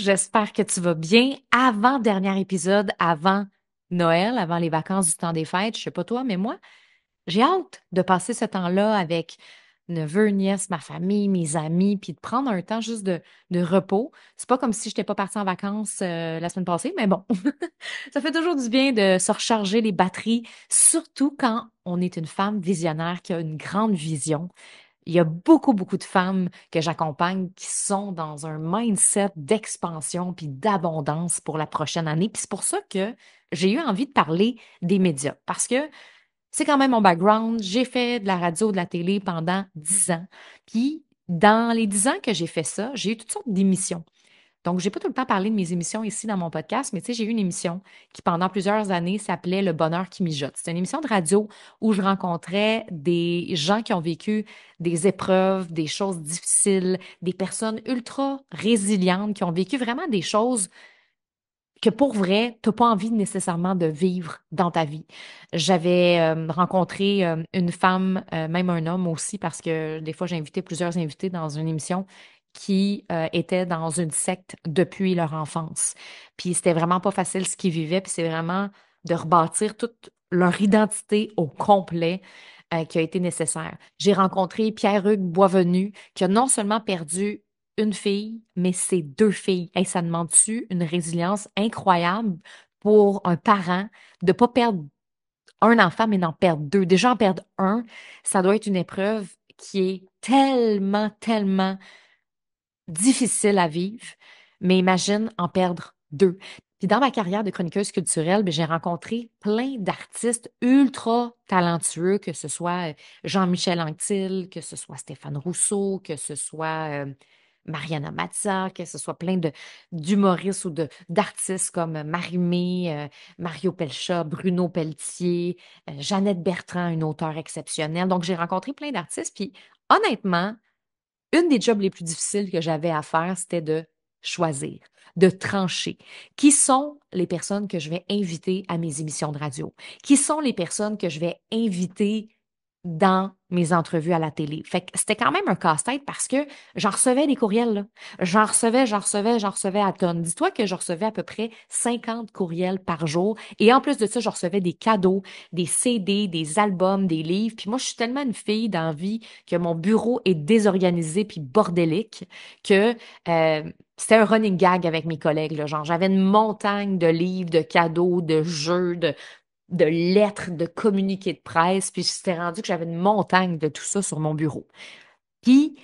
j'espère que tu vas bien. Avant-dernier épisode, avant Noël, avant les vacances du temps des fêtes, je sais pas toi, mais moi, j'ai hâte de passer ce temps-là avec neveux, nièces, ma famille, mes amis, puis de prendre un temps juste de repos. C'est pas comme si je n'étais pas partie en vacances la semaine passée, mais bon, ça fait toujours du bien de se recharger les batteries, surtout quand on est une femme visionnaire qui a une grande vision. Il y a beaucoup, beaucoup de femmes que j'accompagne qui sont dans un mindset d'expansion puis d'abondance pour la prochaine année. Puis c'est pour ça que j'ai eu envie de parler des médias parce que c'est quand même mon background. J'ai fait de la radio, de la télé pendant 10 ans. Puis dans les 10 ans que j'ai fait ça, j'ai eu toutes sortes d'émissions. Donc, j'ai pas tout le temps parlé de mes émissions ici dans mon podcast, mais tu sais, j'ai eu une émission qui, pendant plusieurs années, s'appelait Le bonheur qui mijote. C'était une émission de radio où je rencontrais des gens qui ont vécu des épreuves, des choses difficiles, des personnes ultra résilientes qui ont vécu vraiment des choses que pour vrai, tu n'as pas envie nécessairement de vivre dans ta vie. J'avais rencontré une femme, même un homme aussi, parce que des fois, j'ai invité plusieurs invités dans une émission qui étaient dans une secte depuis leur enfance. Puis c'était vraiment pas facile ce qu'ils vivaient, puis c'est vraiment de rebâtir toute leur identité au complet qui a été nécessaire. J'ai rencontré Pierre-Hugues Boisvenu, qui a non seulement perdu une fille, mais c'est deux filles. Hey, ça demande-tu une résilience incroyable pour un parent de ne pas perdre un enfant, mais d'en perdre deux. Déjà, en perdre un, ça doit être une épreuve qui est tellement, tellement difficile à vivre, mais imagine en perdre deux. Puis dans ma carrière de chroniqueuse culturelle, ben, j'ai rencontré plein d'artistes ultra talentueux, que ce soit Jean-Michel Anctil, que ce soit Stéphane Rousseau, que ce soit Mariana Mazza, que ce soit plein d'humoristes ou d'artistes comme Marie-Mé, Mario Pelcha, Bruno Pelletier, Jeannette Bertrand, une auteure exceptionnelle. Donc, j'ai rencontré plein d'artistes, puis honnêtement, une des jobs les plus difficiles que j'avais à faire, c'était de choisir, de trancher. Qui sont les personnes que je vais inviter à mes émissions de radio? Qui sont les personnes que je vais inviter dans mes entrevues à la télé? Fait que c'était quand même un casse-tête parce que j'en recevais des courriels, là. J'en recevais à tonnes. Dis-toi que je recevais à peu près 50 courriels par jour. Et en plus de ça, je recevais des cadeaux, des CD, des albums, des livres. Puis moi, je suis tellement une fille d'envie que mon bureau est désorganisé puis bordélique que c'était un running gag avec mes collègues, là. Genre, j'avais une montagne de livres, de cadeaux, de jeux, de lettres, de communiqués de presse, puis c'était rendu que j'avais une montagne de tout ça sur mon bureau. Puis,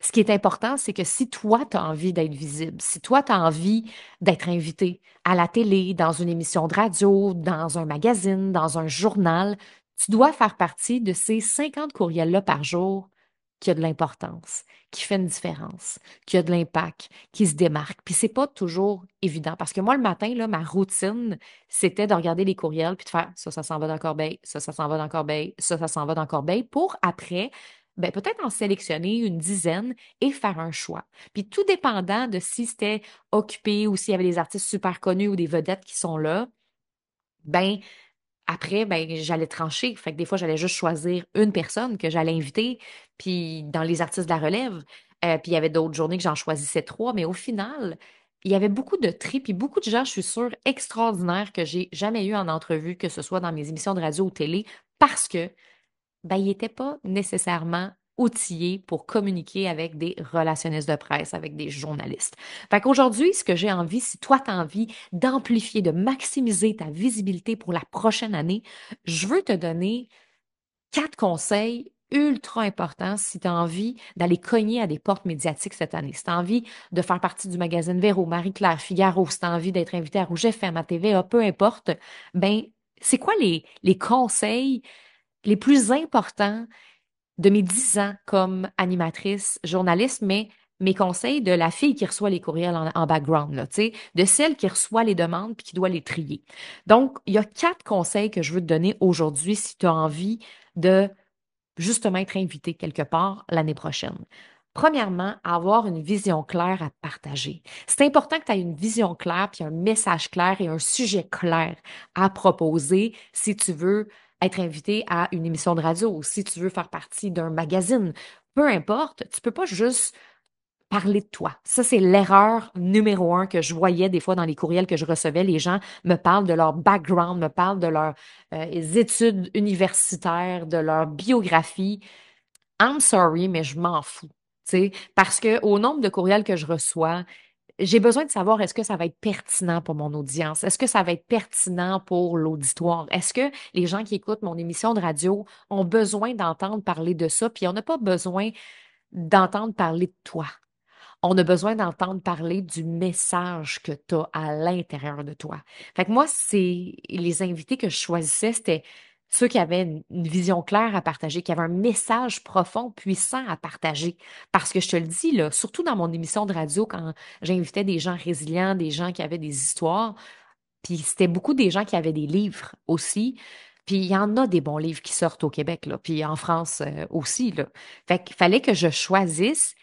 ce qui est important, c'est que si toi, tu as envie d'être visible, si toi, tu as envie d'être invité à la télé, dans une émission de radio, dans un magazine, dans un journal, tu dois faire partie de ces 50 courriels-là par jour qui a de l'importance, qui fait une différence, qui a de l'impact, qui se démarque. Puis c'est pas toujours évident parce que moi, le matin, là, ma routine, c'était de regarder les courriels puis de faire ça, ça s'en va dans la corbeille, ça s'en va dans la corbeille, ça s'en va dans la corbeille pour après ben, peut-être en sélectionner une dizaine et faire un choix. Puis tout dépendant de si c'était occupé ou s'il y avait des artistes super connus ou des vedettes qui sont là, ben après, ben j'allais trancher. Fait que des fois, j'allais juste choisir une personne que j'allais inviter, puis dans les artistes de la relève. Puis il y avait d'autres journées que j'en choisissais trois, mais au final, il y avait beaucoup de tri, puis beaucoup de gens, je suis sûre, extraordinaires que j'ai jamais eu en entrevue, que ce soit dans mes émissions de radio ou télé, parce que ben, il n'était pas nécessairement outillé pour communiquer avec des relationnistes de presse, avec des journalistes. Fait qu'aujourd'hui, ce que j'ai envie, si toi tu as envie d'amplifier, de maximiser ta visibilité pour la prochaine année, je veux te donner 4 conseils ultra importants si tu as envie d'aller cogner à des portes médiatiques cette année. Si tu as envie de faire partie du magazine Véro, Marie-Claire, Figaro, si tu as envie d'être invité à Rouge FM, à TVA, peu importe, ben c'est quoi les conseils les plus importants de mes 10 ans comme animatrice, journaliste, mais mes conseils de la fille qui reçoit les courriels en background, là, tu sais, de celle qui reçoit les demandes puis qui doit les trier. Donc, il y a 4 conseils que je veux te donner aujourd'hui si tu as envie de justement être invité quelque part l'année prochaine. Premièrement, avoir une vision claire à partager. C'est important que tu aies une vision claire, puis un message clair et un sujet clair à proposer si tu veux être invité à une émission de radio ou si tu veux faire partie d'un magazine. Peu importe, tu peux pas juste parler de toi. Ça, c'est l'erreur numéro un que je voyais des fois dans les courriels que je recevais. Les gens me parlent de leur background, me parlent de leurs études universitaires, de leur biographie. I'm sorry, mais je m'en fous. Tu sais, parce que au nombre de courriels que je reçois, j'ai besoin de savoir est-ce que ça va être pertinent pour mon audience? Est-ce que ça va être pertinent pour l'auditoire? Est-ce que les gens qui écoutent mon émission de radio ont besoin d'entendre parler de ça? Puis on n'a pas besoin d'entendre parler de toi. On a besoin d'entendre parler du message que tu as à l'intérieur de toi. Fait que moi, c'est les invités que je choisissais, c'était ceux qui avaient une vision claire à partager, qui avaient un message profond, puissant à partager. Parce que je te le dis, là, surtout dans mon émission de radio, quand j'invitais des gens résilients, des gens qui avaient des histoires, puis c'était beaucoup des gens qui avaient des livres aussi. Puis il y en a des bons livres qui sortent au Québec, là, puis en France aussi, là. Fait qu'il fallait que je choisisse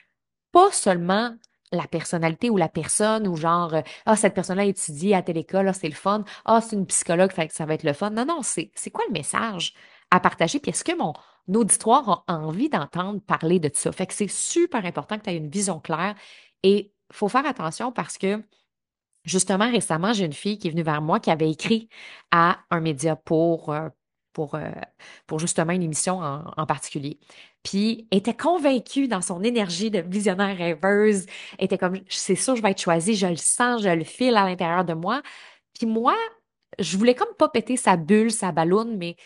pas seulement la personnalité ou la personne ou genre ah cette personne-là étudie à telle école, ah, c'est le fun, ah c'est une psychologue, fait que ça va être le fun. Non non, c'est quoi le message à partager puis est-ce que mon auditoire a envie d'entendre parler de ça. Fait que c'est super important que tu aies une vision claire et faut faire attention parce que justement, récemment, j'ai une fille qui est venue vers moi qui avait écrit à un média pour, euh, pour justement une émission en particulier. Puis, était convaincue dans son énergie de visionnaire rêveuse, était comme, c'est sûr, je vais être choisie, je le sens, je le file à l'intérieur de moi. Puis moi, je voulais comme pas péter sa bulle, sa balloune, mais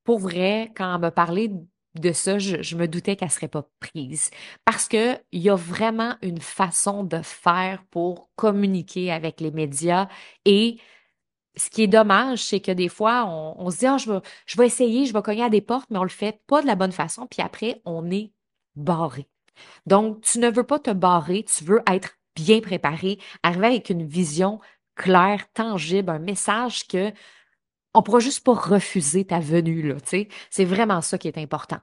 pour vrai, quand elle m'a parlé de ça, je me doutais qu'elle serait pas prise. Parce que il y a vraiment une façon de faire pour communiquer avec les médias. Et ce qui est dommage, c'est que des fois, on se dit, ah, je vais essayer, je vais cogner à des portes, mais on le fait pas de la bonne façon. Puis après, on est barré. Donc, tu ne veux pas te barrer, tu veux être bien préparé, arriver avec une vision claire, tangible, un message que on pourra juste pas refuser ta venue, là, tu sais. C'est vraiment ça qui est important.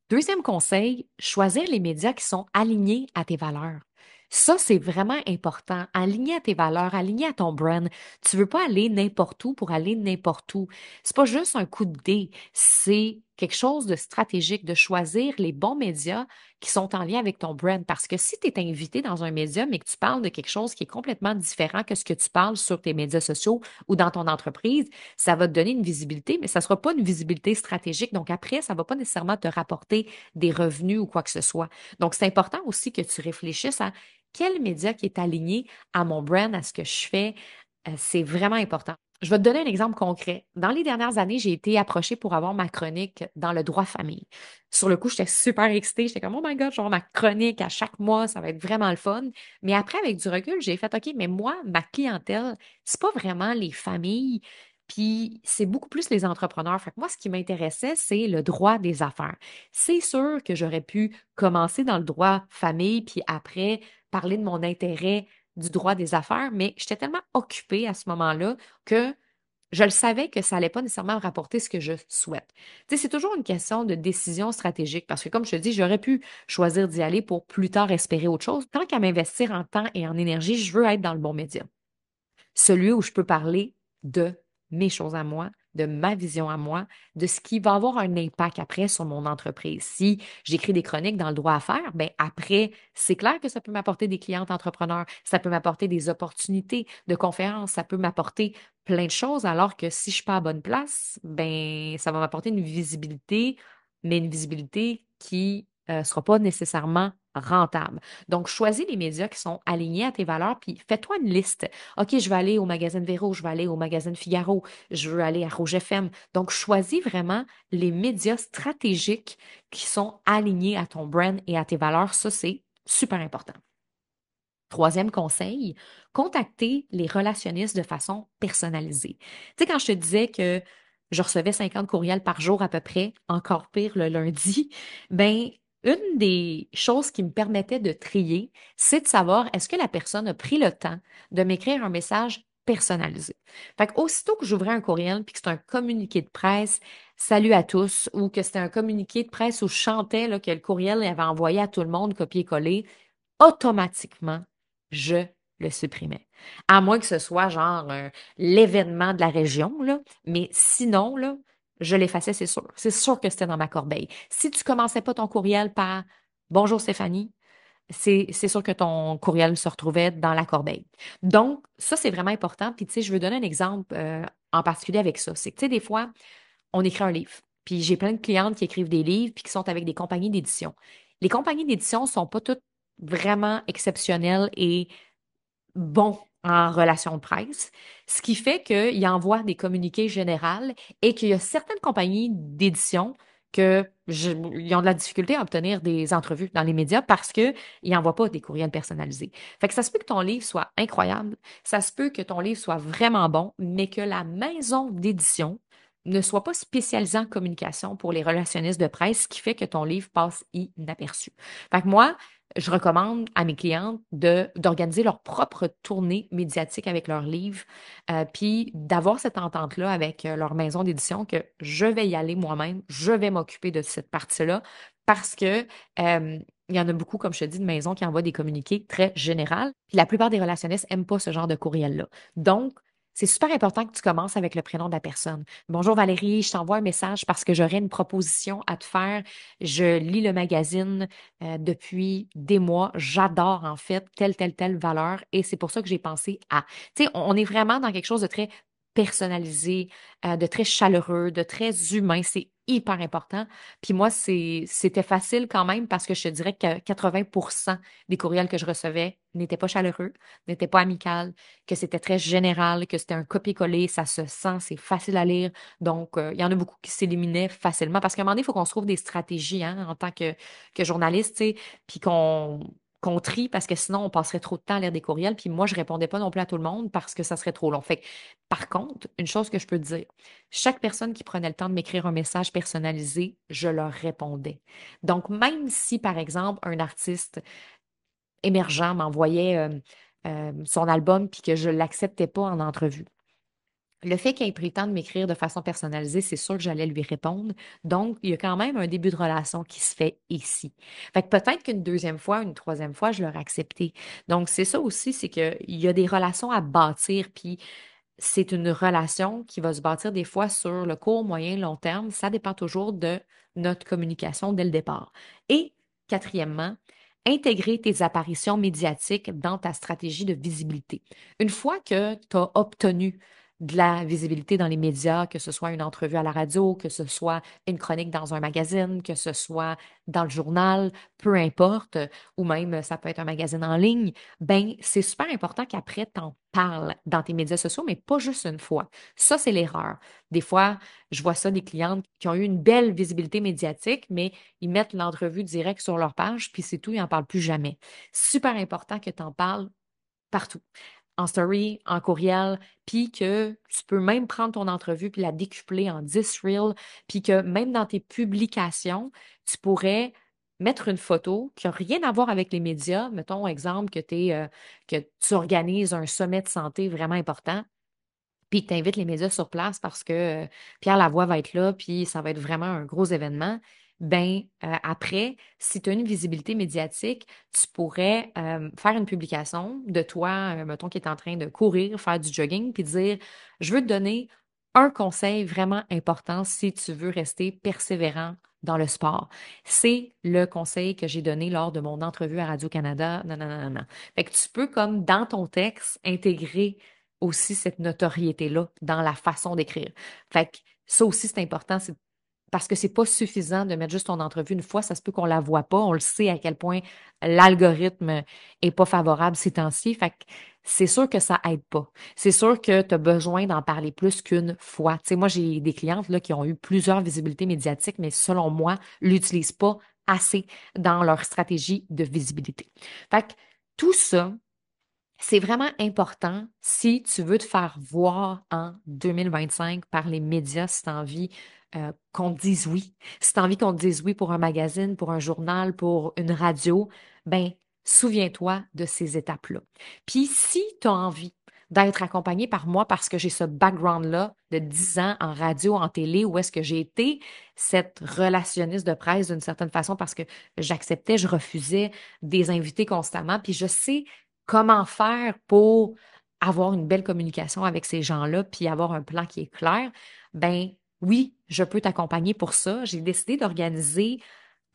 Deuxième conseil, choisir les médias qui sont alignés à tes valeurs. Ça, c'est vraiment important. Aligné à tes valeurs, aligné à ton brand. Tu veux pas aller n'importe où pour aller n'importe où. C'est pas juste un coup de dé. C'est quelque chose de stratégique, de choisir les bons médias qui sont en lien avec ton brand. Parce que si tu es invité dans un média, mais que tu parles de quelque chose qui est complètement différent que ce que tu parles sur tes médias sociaux ou dans ton entreprise, ça va te donner une visibilité, mais ça ne sera pas une visibilité stratégique. Donc après, ça ne va pas nécessairement te rapporter des revenus ou quoi que ce soit. Donc c'est important aussi que tu réfléchisses à quel média qui est aligné à mon brand, à ce que je fais. C'est vraiment important. Je vais te donner un exemple concret. Dans les dernières années, j'ai été approchée pour avoir ma chronique dans le droit famille. Sur le coup, j'étais super excitée. J'étais comme, oh my God, je vais avoir ma chronique à chaque mois. Ça va être vraiment le fun. Mais après, avec du recul, j'ai fait, OK, mais moi, ma clientèle, c'est pas vraiment les familles. Puis c'est beaucoup plus les entrepreneurs. Fait que moi, ce qui m'intéressait, c'est le droit des affaires. C'est sûr que j'aurais pu commencer dans le droit famille, puis après parler de mon intérêt du droit des affaires, mais j'étais tellement occupée à ce moment-là que je le savais que ça allait pas nécessairement me rapporter ce que je souhaite. Tu sais, c'est toujours une question de décision stratégique parce que, comme je te dis, j'aurais pu choisir d'y aller pour plus tard espérer autre chose. Tant qu'à m'investir en temps et en énergie, je veux être dans le bon média. Celui où je peux parler de mes choses à moi, de ma vision à moi, de ce qui va avoir un impact après sur mon entreprise. Si j'écris des chroniques dans le droit à faire, ben après, c'est clair que ça peut m'apporter des clientes entrepreneurs, ça peut m'apporter des opportunités de conférences, ça peut m'apporter plein de choses, alors que si je suis pas à bonne place, ben ça va m'apporter une visibilité, mais une visibilité qui sera pas nécessairement rentable. Donc, choisis les médias qui sont alignés à tes valeurs, puis fais-toi une liste. OK, je vais aller au magazine Véro, je vais aller au magazine Figaro, je veux aller à Rouge FM. Donc, choisis vraiment les médias stratégiques qui sont alignés à ton brand et à tes valeurs. Ça, c'est super important. Troisième conseil, contacter les relationnistes de façon personnalisée. Tu sais, quand je te disais que je recevais 50 courriels par jour à peu près, encore pire le lundi, ben, une des choses qui me permettait de trier, c'est de savoir est-ce que la personne a pris le temps de m'écrire un message personnalisé. Fait qu'aussitôt que j'ouvrais un courriel puis que c'est un communiqué de presse, salut à tous, ou que c'était un communiqué de presse où je chantais là, que le courriel avait envoyé à tout le monde, copier-coller, automatiquement, je le supprimais. À moins que ce soit genre l'événement de la région, là, mais sinon, là, je l'effaçais, c'est sûr. C'est sûr que c'était dans ma corbeille. Si tu commençais pas ton courriel par Bonjour Stéphanie, c'est sûr que ton courriel se retrouvait dans la corbeille. Donc, ça, c'est vraiment important. Puis, tu sais, je veux donner un exemple en particulier avec ça. C'est que, tu sais, des fois, on écrit un livre. Puis, j'ai plein de clientes qui écrivent des livres puis qui sont avec des compagnies d'édition. Les compagnies d'édition ne sont pas toutes vraiment exceptionnelles et bons en relations de presse, ce qui fait qu'ils envoient des communiqués généraux et qu'il y a certaines compagnies d'édition ils ont de la difficulté à obtenir des entrevues dans les médias parce qu'ils n'envoient pas des courriels personnalisés. Fait que ça se peut que ton livre soit incroyable, ça se peut que ton livre soit vraiment bon, mais que la maison d'édition ne soit pas spécialisée en communication pour les relationnistes de presse, ce qui fait que ton livre passe inaperçu. Fait que moi, je recommande à mes clientes d'organiser leur propre tournée médiatique avec leurs livres, puis d'avoir cette entente-là avec leur maison d'édition que je vais y aller moi-même, je vais m'occuper de cette partie-là parce que il y en a beaucoup, comme je te dis, de maisons qui envoient des communiqués très généraux. Puis la plupart des relationnistes n'aiment pas ce genre de courriel-là. Donc, c'est super important que tu commences avec le prénom de la personne. Bonjour Valérie, je t'envoie un message parce que j'aurais une proposition à te faire. Je lis le magazine depuis des mois. J'adore en fait telle valeur et c'est pour ça que j'ai pensé à. Tu sais, on est vraiment dans quelque chose de très personnalisé, de très chaleureux, de très humain. C'est hyper important. Puis moi, c'était facile quand même parce que je te dirais que 80% des courriels que je recevais n'étaient pas chaleureux, n'étaient pas amicaux, que c'était très général, que c'était un copier-coller, ça se sent, c'est facile à lire. Donc, il y en a beaucoup qui s'éliminaient facilement parce qu'à un moment donné, il faut qu'on se trouve des stratégies hein, en tant que journaliste, tu sais, puis qu'on trie parce que sinon, on passerait trop de temps à lire des courriels. Puis moi, je répondais pas non plus à tout le monde parce que ça serait trop long. Fait que, par contre, une chose que je peux te dire, chaque personne qui prenait le temps de m'écrire un message personnalisé, je leur répondais. Donc, même si, par exemple, un artiste émergent m'envoyait son album puis que je l'acceptais pas en entrevue, le fait qu'il ait pris le temps de m'écrire de façon personnalisée, c'est sûr que j'allais lui répondre. Donc, il y a quand même un début de relation qui se fait ici. Fait que peut-être qu'une deuxième fois, une troisième fois, je l'aurais accepté. Donc, c'est ça aussi, c'est qu'il y a des relations à bâtir, puis c'est une relation qui va se bâtir des fois sur le court, moyen, long terme. Ça dépend toujours de notre communication dès le départ. Et quatrièmement, intégrer tes apparitions médiatiques dans ta stratégie de visibilité. Une fois que tu as obtenu de la visibilité dans les médias, que ce soit une entrevue à la radio, que ce soit une chronique dans un magazine, que ce soit dans le journal, peu importe, ou même ça peut être un magazine en ligne, ben c'est super important qu'après tu en parles dans tes médias sociaux, mais pas juste une fois. Ça, c'est l'erreur. Des fois, je vois ça des clientes qui ont eu une belle visibilité médiatique, mais ils mettent l'entrevue directe sur leur page, puis c'est tout, ils n'en parlent plus jamais. Super important que tu en parles partout. En story, en courriel, puis que tu peux même prendre ton entrevue puis la décupler en 10 reels, puis que même dans tes publications, tu pourrais mettre une photo qui n'a rien à voir avec les médias. Mettons, exemple, que tu organises un sommet de santé vraiment important, puis tu invites les médias sur place parce que Pierre Lavoie va être là, puis ça va être vraiment un gros événement. Ben après, si tu as une visibilité médiatique, tu pourrais faire une publication de toi, mettons, qui est en train de courir, faire du jogging, puis dire, je veux te donner un conseil vraiment important si tu veux rester persévérant dans le sport. C'est le conseil que j'ai donné lors de mon entrevue à Radio-Canada. Non, non, non, non, non. Fait que tu peux, comme dans ton texte, intégrer aussi cette notoriété-là dans la façon d'écrire. Fait que ça aussi, c'est important, c'est parce que c'est pas suffisant de mettre juste ton entrevue une fois, ça se peut qu'on la voit pas. On le sait à quel point l'algorithme est pas favorable ces temps-ci. Fait que c'est sûr que ça aide pas. C'est sûr que tu as besoin d'en parler plus qu'une fois. Tu sais, moi, j'ai des clientes là, qui ont eu plusieurs visibilités médiatiques, mais selon moi, l'utilisent pas assez dans leur stratégie de visibilité. Fait que tout ça, c'est vraiment important si tu veux te faire voir en 2025 par les médias, si tu as envie qu'on te dise oui. Si tu as envie qu'on te dise oui pour un magazine, pour un journal, pour une radio, ben souviens-toi de ces étapes-là. Puis si tu as envie d'être accompagné par moi parce que j'ai ce background-là de 10 ans en radio, en télé, où est-ce que j'ai été cette relationniste de presse d'une certaine façon parce que j'acceptais, je refusais des invités constamment, puis je sais comment faire pour avoir une belle communication avec ces gens-là, puis avoir un plan qui est clair, ben oui, je peux t'accompagner pour ça. J'ai décidé d'organiser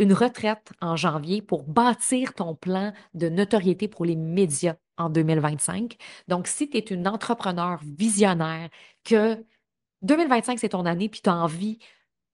une retraite en janvier pour bâtir ton plan de notoriété pour les médias en 2025. Donc, si tu es une entrepreneur visionnaire, que 2025, c'est ton année, puis tu as envie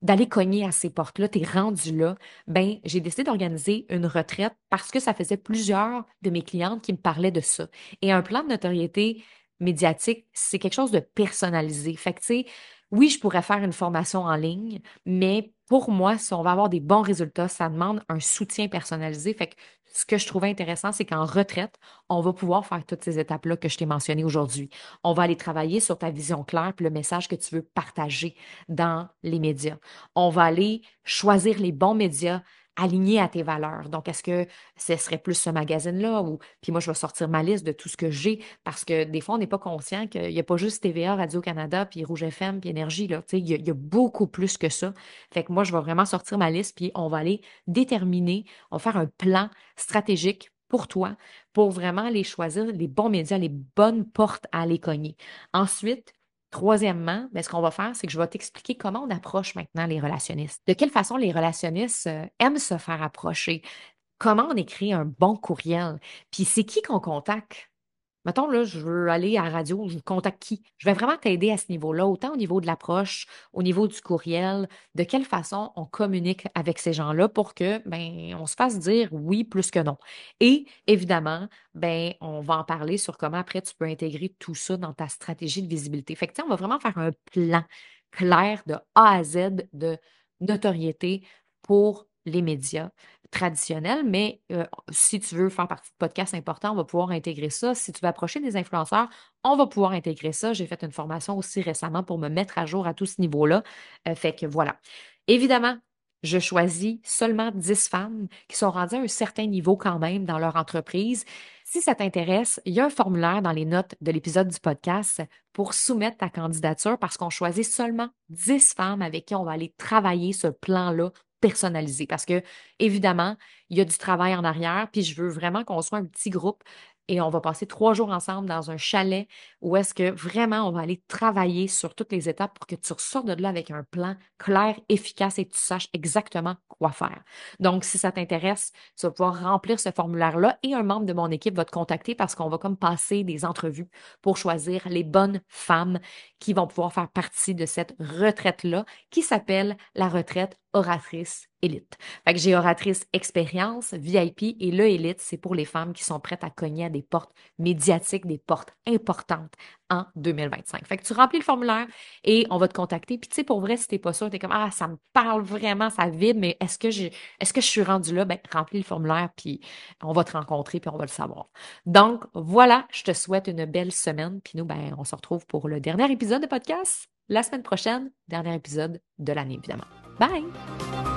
d'aller cogner à ces portes-là, tu es rendu là, ben j'ai décidé d'organiser une retraite parce que ça faisait plusieurs de mes clientes qui me parlaient de ça. Et un plan de notoriété médiatique, c'est quelque chose de personnalisé. Fait que, tu sais, oui, je pourrais faire une formation en ligne, mais pour moi, si on va avoir des bons résultats, ça demande un soutien personnalisé. Fait que ce que je trouvais intéressant, c'est qu'en retraite, on va pouvoir faire toutes ces étapes-là que je t'ai mentionnées aujourd'hui. On va aller travailler sur ta vision claire puis le message que tu veux partager dans les médias. On va aller choisir les bons médias alignés à tes valeurs. Donc, est-ce que ce serait plus ce magazine-là ou puis moi, je vais sortir ma liste de tout ce que j'ai parce que des fois, on n'est pas conscient qu'il n'y a pas juste TVA, Radio-Canada, puis Rouge FM, puis Énergie, là. Tu sais, il y a beaucoup plus que ça. Fait que moi, je vais vraiment sortir ma liste, puis on va aller déterminer, on va faire un plan stratégique pour toi, pour vraiment aller choisir les bons médias, les bonnes portes à aller cogner. Ensuite, troisièmement, ben, ce qu'on va faire, c'est que je vais t'expliquer comment on approche maintenant les relationnistes. De quelle façon les relationnistes aiment se faire approcher. Comment on écrit un bon courriel. Puis c'est qui qu'on contacte? Mettons, là, je veux aller à la radio, je contacte qui? Je vais vraiment t'aider à ce niveau-là, autant au niveau de l'approche, au niveau du courriel, de quelle façon on communique avec ces gens-là pour que, ben, on se fasse dire oui plus que non. Et évidemment, ben, on va en parler sur comment après tu peux intégrer tout ça dans ta stratégie de visibilité. Fait que, tu sais, on va vraiment faire un plan clair de A à Z de notoriété pour les médias traditionnels, mais si tu veux faire partie de podcasts importants, on va pouvoir intégrer ça. Si tu veux approcher des influenceurs, on va pouvoir intégrer ça. J'ai fait une formation aussi récemment pour me mettre à jour à tout ce niveau-là. Fait que voilà. Évidemment, je choisis seulement 10 femmes qui sont rendues à un certain niveau quand même dans leur entreprise. Si ça t'intéresse, il y a un formulaire dans les notes de l'épisode du podcast pour soumettre ta candidature parce qu'on choisit seulement 10 femmes avec qui on va aller travailler ce plan-là personnalisé. Parce que, évidemment, il y a du travail en arrière, puis je veux vraiment qu'on soit un petit groupe et on va passer 3 jours ensemble dans un chalet où est-ce que vraiment on va aller travailler sur toutes les étapes pour que tu ressortes de là avec un plan clair, efficace et que tu saches exactement quoi faire. Donc, si ça t'intéresse, tu vas pouvoir remplir ce formulaire-là et un membre de mon équipe va te contacter parce qu'on va comme passer des entrevues pour choisir les bonnes femmes qui vont pouvoir faire partie de cette retraite-là qui s'appelle la retraite oratrice élite. Fait que j'ai oratrice expérience, VIP et le élite, c'est pour les femmes qui sont prêtes à cogner à des portes médiatiques, des portes importantes en 2025. Fait que tu remplis le formulaire et on va te contacter. Puis tu sais, pour vrai, si t'es pas sûr, t'es comme, ah, ça me parle vraiment, ça vibre, mais est-ce que je suis rendue là? Ben, remplis le formulaire puis on va te rencontrer puis on va le savoir. Donc, voilà, je te souhaite une belle semaine. Puis nous, ben, on se retrouve pour le dernier épisode de podcast la semaine prochaine. Dernier épisode de l'année, évidemment. Bye!